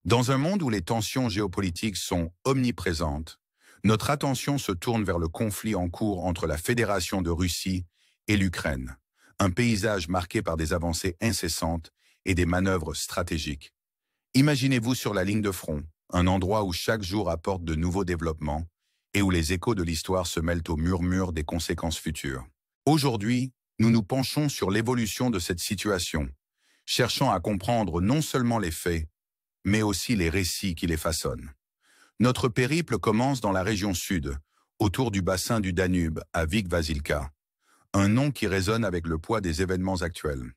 Dans un monde où les tensions géopolitiques sont omniprésentes, notre attention se tourne vers le conflit en cours entre la Fédération de Russie et l'Ukraine, un paysage marqué par des avancées incessantes et des manœuvres stratégiques. Imaginez-vous sur la ligne de front, un endroit où chaque jour apporte de nouveaux développements et où les échos de l'histoire se mêlent au murmure des conséquences futures. Aujourd'hui, nous nous penchons sur l'évolution de cette situation, cherchant à comprendre non seulement les faits, mais aussi les récits qui les façonnent. Notre périple commence dans la région sud, autour du bassin du Danube, à Vikvasilka, un nom qui résonne avec le poids des événements actuels.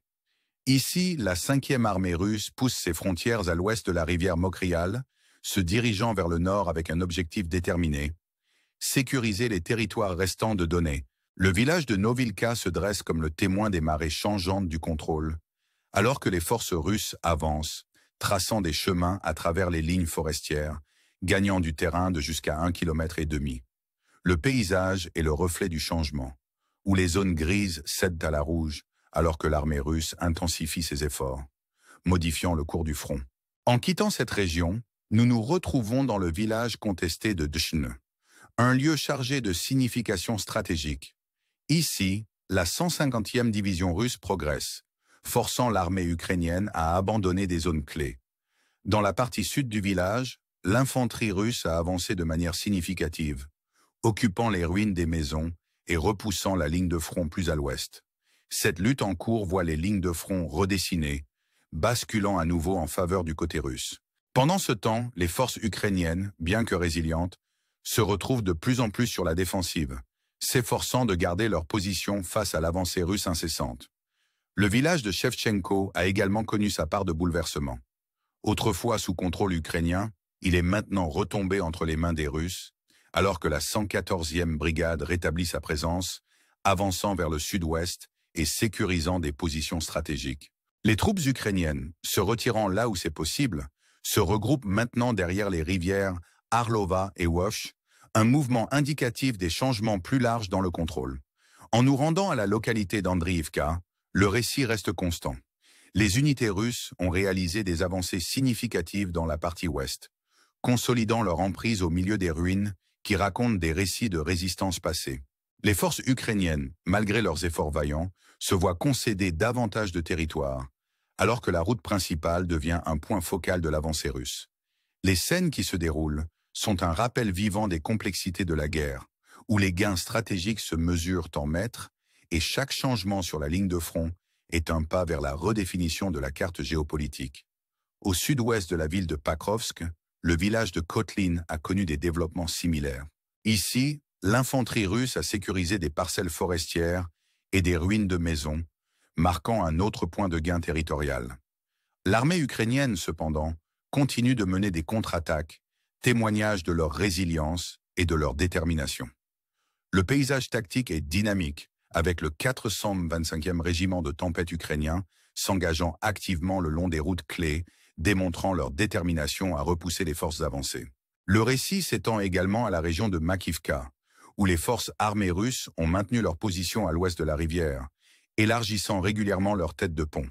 Ici, la 5e armée russe pousse ses frontières à l'ouest de la rivière Mokrial, se dirigeant vers le nord avec un objectif déterminé: sécuriser les territoires restants de Donetsk. Le village de Novilka se dresse comme le témoin des marées changeantes du contrôle, alors que les forces russes avancent, traçant des chemins à travers les lignes forestières, gagnant du terrain de jusqu'à 1,5 km. Le paysage est le reflet du changement, où les zones grises cèdent à la rouge, alors que l'armée russe intensifie ses efforts, modifiant le cours du front. En quittant cette région, nous nous retrouvons dans le village contesté de Dchne, un lieu chargé de signification stratégique. Ici, la 150e division russe progresse, forçant l'armée ukrainienne à abandonner des zones clés. Dans la partie sud du village, l'infanterie russe a avancé de manière significative, occupant les ruines des maisons et repoussant la ligne de front plus à l'ouest. Cette lutte en cours voit les lignes de front redessinées, basculant à nouveau en faveur du côté russe. Pendant ce temps, les forces ukrainiennes, bien que résilientes, se retrouvent de plus en plus sur la défensive, s'efforçant de garder leur position face à l'avancée russe incessante. Le village de Shevchenko a également connu sa part de bouleversement. Autrefois sous contrôle ukrainien, il est maintenant retombé entre les mains des Russes, alors que la 114e brigade rétablit sa présence, avançant vers le sud-ouest et sécurisant des positions stratégiques. Les troupes ukrainiennes, se retirant là où c'est possible, se regroupent maintenant derrière les rivières Arlova et Wosh, un mouvement indicatif des changements plus larges dans le contrôle. En nous rendant à la localité d'Andriivka, le récit reste constant. Les unités russes ont réalisé des avancées significatives dans la partie ouest, consolidant leur emprise au milieu des ruines qui racontent des récits de résistance passée. Les forces ukrainiennes, malgré leurs efforts vaillants, se voient concéder davantage de territoire, alors que la route principale devient un point focal de l'avancée russe. Les scènes qui se déroulent sont un rappel vivant des complexités de la guerre, où les gains stratégiques se mesurent en mètres et chaque changement sur la ligne de front est un pas vers la redéfinition de la carte géopolitique. Au sud-ouest de la ville de Pakrovsk, le village de Kotlin a connu des développements similaires. Ici, l'infanterie russe a sécurisé des parcelles forestières et des ruines de maisons, marquant un autre point de gain territorial. L'armée ukrainienne, cependant, continue de mener des contre-attaques, témoignage de leur résilience et de leur détermination. Le paysage tactique est dynamique, avec le 425e régiment de tempête ukrainien s'engageant activement le long des routes clés, démontrant leur détermination à repousser les forces avancées. Le récit s'étend également à la région de Makivka, où les forces armées russes ont maintenu leur position à l'ouest de la rivière, élargissant régulièrement leur tête de pont.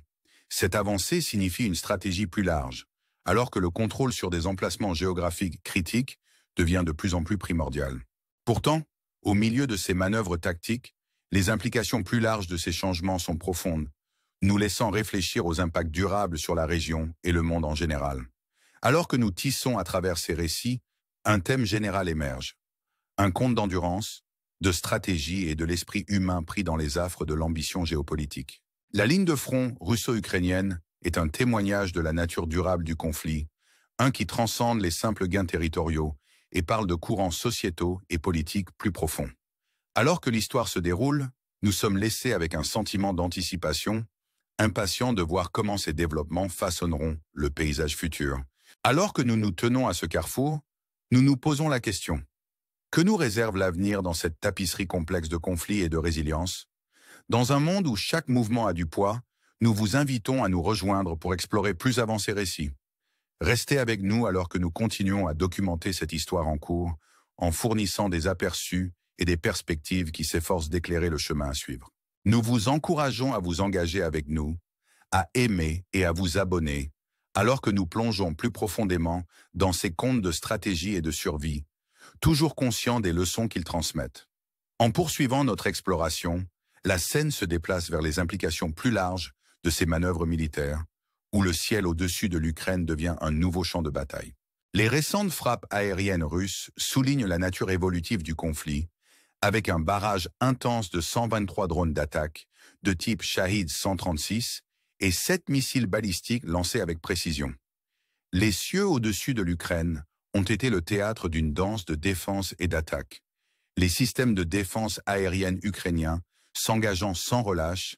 Cette avancée signifie une stratégie plus large, alors que le contrôle sur des emplacements géographiques critiques devient de plus en plus primordial. Pourtant, au milieu de ces manœuvres tactiques, les implications plus larges de ces changements sont profondes, nous laissant réfléchir aux impacts durables sur la région et le monde en général. Alors que nous tissons à travers ces récits, un thème général émerge. Un conte d'endurance, de stratégie et de l'esprit humain pris dans les affres de l'ambition géopolitique. La ligne de front russo-ukrainienne est un témoignage de la nature durable du conflit, un qui transcende les simples gains territoriaux et parle de courants sociétaux et politiques plus profonds. Alors que l'histoire se déroule, nous sommes laissés avec un sentiment d'anticipation, impatients de voir comment ces développements façonneront le paysage futur. Alors que nous nous tenons à ce carrefour, nous nous posons la question: que nous réserve l'avenir dans cette tapisserie complexe de conflits et de résilience? Dans un monde où chaque mouvement a du poids, nous vous invitons à nous rejoindre pour explorer plus avant ces récits. Restez avec nous alors que nous continuons à documenter cette histoire en cours, en fournissant des aperçus et des perspectives qui s'efforcent d'éclairer le chemin à suivre. Nous vous encourageons à vous engager avec nous, à aimer et à vous abonner, Alors que nous plongeons plus profondément dans ces contes de stratégie et de survie, toujours conscients des leçons qu'ils transmettent. En poursuivant notre exploration, la scène se déplace vers les implications plus larges de ces manœuvres militaires, où le ciel au-dessus de l'Ukraine devient un nouveau champ de bataille. Les récentes frappes aériennes russes soulignent la nature évolutive du conflit, avec un barrage intense de 123 drones d'attaque de type Shahid 136 et 7 missiles balistiques lancés avec précision. Les cieux au-dessus de l'Ukraine ont été le théâtre d'une danse de défense et d'attaque, les systèmes de défense aérienne ukrainiens s'engageant sans relâche,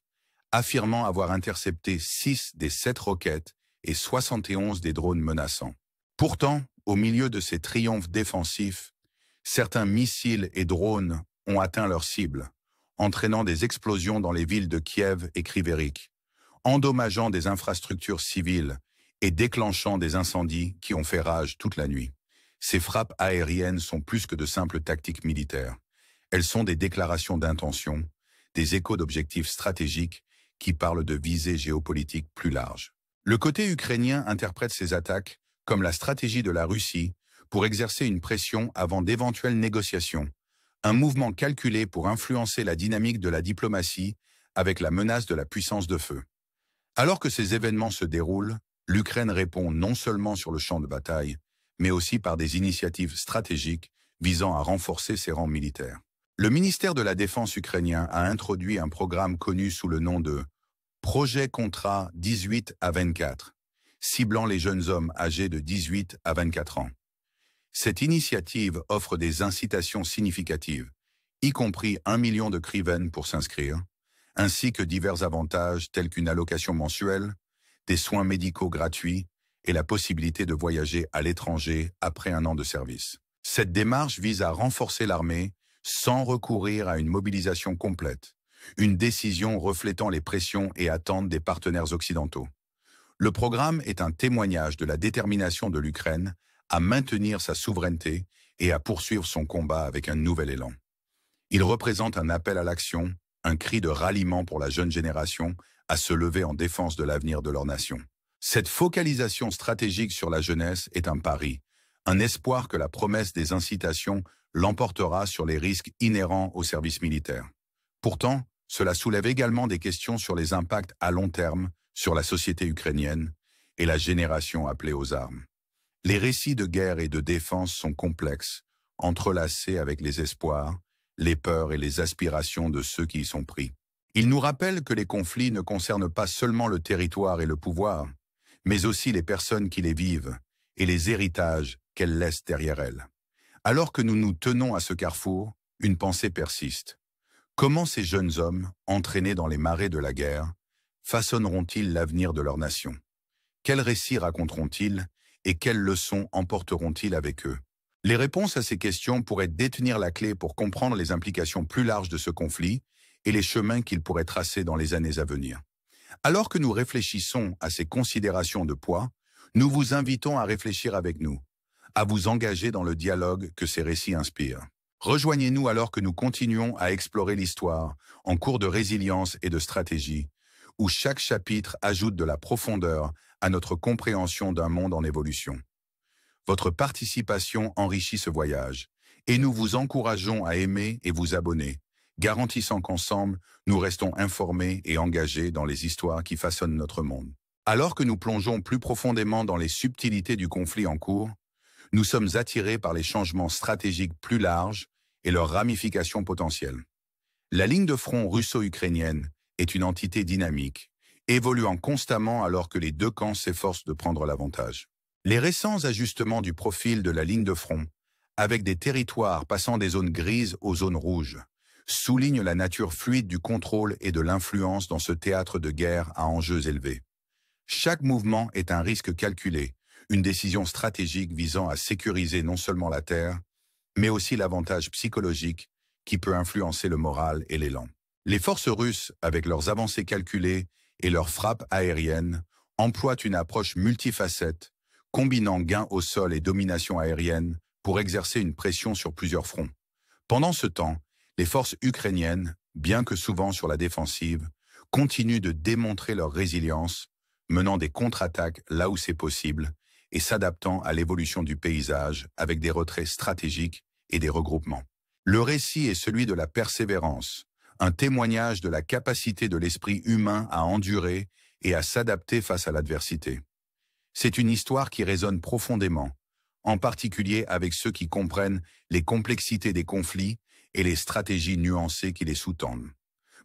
affirmant avoir intercepté 6 des 7 roquettes et 71 des drones menaçants. Pourtant, au milieu de ces triomphes défensifs, certains missiles et drones ont atteint leur cible, entraînant des explosions dans les villes de Kiev et Kryvyi, endommageant des infrastructures civiles et déclenchant des incendies qui ont fait rage toute la nuit. Ces frappes aériennes sont plus que de simples tactiques militaires. Elles sont des déclarations d'intention, des échos d'objectifs stratégiques qui parlent de visées géopolitiques plus larges. Le côté ukrainien interprète ces attaques comme la stratégie de la Russie pour exercer une pression avant d'éventuelles négociations, un mouvement calculé pour influencer la dynamique de la diplomatie avec la menace de la puissance de feu. Alors que ces événements se déroulent, l'Ukraine répond non seulement sur le champ de bataille, mais aussi par des initiatives stratégiques visant à renforcer ses rangs militaires. Le ministère de la Défense ukrainien a introduit un programme connu sous le nom de Projet Contrat 18 à 24, ciblant les jeunes hommes âgés de 18 à 24 ans. Cette initiative offre des incitations significatives, y compris 1 million de hryvnias pour s'inscrire, ainsi que divers avantages tels qu'une allocation mensuelle, des soins médicaux gratuits et la possibilité de voyager à l'étranger après un an de service. Cette démarche vise à renforcer l'armée sans recourir à une mobilisation complète, une décision reflétant les pressions et attentes des partenaires occidentaux. Le programme est un témoignage de la détermination de l'Ukraine à maintenir sa souveraineté et à poursuivre son combat avec un nouvel élan. Il représente un appel à l'action, un cri de ralliement pour la jeune génération à se lever en défense de l'avenir de leur nation. Cette focalisation stratégique sur la jeunesse est un pari, un espoir que la promesse des incitations l'emportera sur les risques inhérents au service militaire. Pourtant, cela soulève également des questions sur les impacts à long terme sur la société ukrainienne et la génération appelée aux armes. Les récits de guerre et de défense sont complexes, entrelacés avec les espoirs, les peurs et les aspirations de ceux qui y sont pris. Ils nous rappellent que les conflits ne concernent pas seulement le territoire et le pouvoir, mais aussi les personnes qui les vivent et les héritages qu'elles laissent derrière elles. Alors que nous nous tenons à ce carrefour, une pensée persiste. Comment ces jeunes hommes, entraînés dans les marées de la guerre, façonneront-ils l'avenir de leur nation? Quels récits raconteront-ils et quelles leçons emporteront-ils avec eux? Les réponses à ces questions pourraient détenir la clé pour comprendre les implications plus larges de ce conflit et les chemins qu'il pourrait tracer dans les années à venir. Alors que nous réfléchissons à ces considérations de poids, nous vous invitons à réfléchir avec nous, à vous engager dans le dialogue que ces récits inspirent. Rejoignez-nous alors que nous continuons à explorer l'histoire en cours de résilience et de stratégie, où chaque chapitre ajoute de la profondeur à notre compréhension d'un monde en évolution. Votre participation enrichit ce voyage, et nous vous encourageons à aimer et vous abonner, garantissant qu'ensemble, nous restons informés et engagés dans les histoires qui façonnent notre monde. Alors que nous plongeons plus profondément dans les subtilités du conflit en cours, nous sommes attirés par les changements stratégiques plus larges et leurs ramifications potentielles. La ligne de front russo-ukrainienne est une entité dynamique, évoluant constamment alors que les deux camps s'efforcent de prendre l'avantage. Les récents ajustements du profil de la ligne de front, avec des territoires passant des zones grises aux zones rouges, soulignent la nature fluide du contrôle et de l'influence dans ce théâtre de guerre à enjeux élevés. Chaque mouvement est un risque calculé, une décision stratégique visant à sécuriser non seulement la terre, mais aussi l'avantage psychologique qui peut influencer le moral et l'élan. Les forces russes, avec leurs avancées calculées et leurs frappes aériennes, emploient une approche multifacette, combinant gains au sol et domination aérienne pour exercer une pression sur plusieurs fronts. Pendant ce temps, les forces ukrainiennes, bien que souvent sur la défensive, continuent de démontrer leur résilience, menant des contre-attaques là où c'est possible et s'adaptant à l'évolution du paysage avec des retraits stratégiques et des regroupements. Le récit est celui de la persévérance, un témoignage de la capacité de l'esprit humain à endurer et à s'adapter face à l'adversité. C'est une histoire qui résonne profondément, en particulier avec ceux qui comprennent les complexités des conflits et les stratégies nuancées qui les sous-tendent.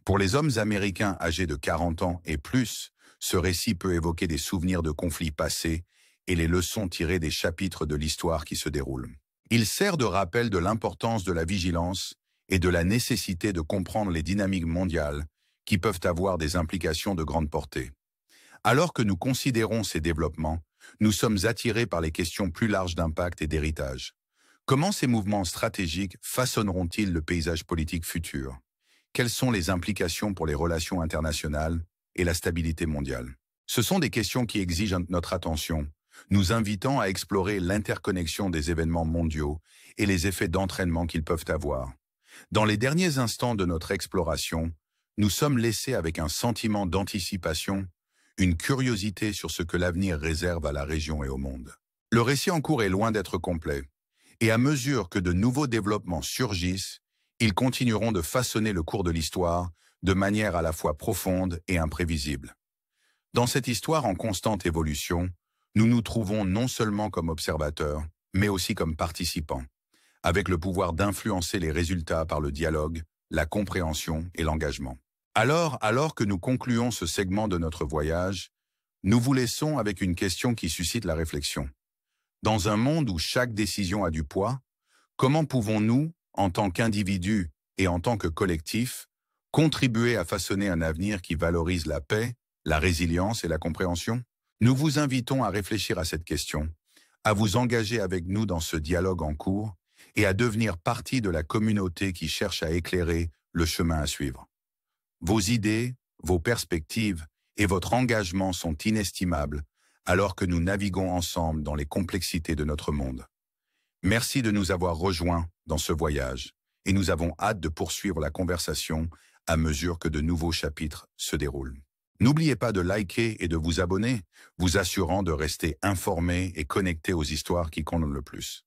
Pour les hommes américains âgés de 40 ans et plus, ce récit peut évoquer des souvenirs de conflits passés et les leçons tirées des chapitres de l'histoire qui se déroulent. Il sert de rappel de l'importance de la vigilance et de la nécessité de comprendre les dynamiques mondiales qui peuvent avoir des implications de grande portée. Alors que nous considérons ces développements, nous sommes attirés par les questions plus larges d'impact et d'héritage. Comment ces mouvements stratégiques façonneront-ils le paysage politique futur? Quelles sont les implications pour les relations internationales et la stabilité mondiale? Ce sont des questions qui exigent notre attention, nous invitant à explorer l'interconnexion des événements mondiaux et les effets d'entraînement qu'ils peuvent avoir. Dans les derniers instants de notre exploration, nous sommes laissés avec un sentiment d'anticipation, une curiosité sur ce que l'avenir réserve à la région et au monde. Le récit en cours est loin d'être complet, et à mesure que de nouveaux développements surgissent, ils continueront de façonner le cours de l'histoire de manière à la fois profonde et imprévisible. Dans cette histoire en constante évolution, nous nous trouvons non seulement comme observateurs, mais aussi comme participants, avec le pouvoir d'influencer les résultats par le dialogue, la compréhension et l'engagement. Alors que nous concluons ce segment de notre voyage, nous vous laissons avec une question qui suscite la réflexion. Dans un monde où chaque décision a du poids, comment pouvons-nous, en tant qu'individus et en tant que collectif, contribuer à façonner un avenir qui valorise la paix, la résilience et la compréhension? Nous vous invitons à réfléchir à cette question, à vous engager avec nous dans ce dialogue en cours et à devenir partie de la communauté qui cherche à éclairer le chemin à suivre. Vos idées, vos perspectives et votre engagement sont inestimables alors que nous naviguons ensemble dans les complexités de notre monde. Merci de nous avoir rejoints dans ce voyage et nous avons hâte de poursuivre la conversation à mesure que de nouveaux chapitres se déroulent. N'oubliez pas de liker et de vous abonner, vous assurant de rester informés et connectés aux histoires qui comptent le plus.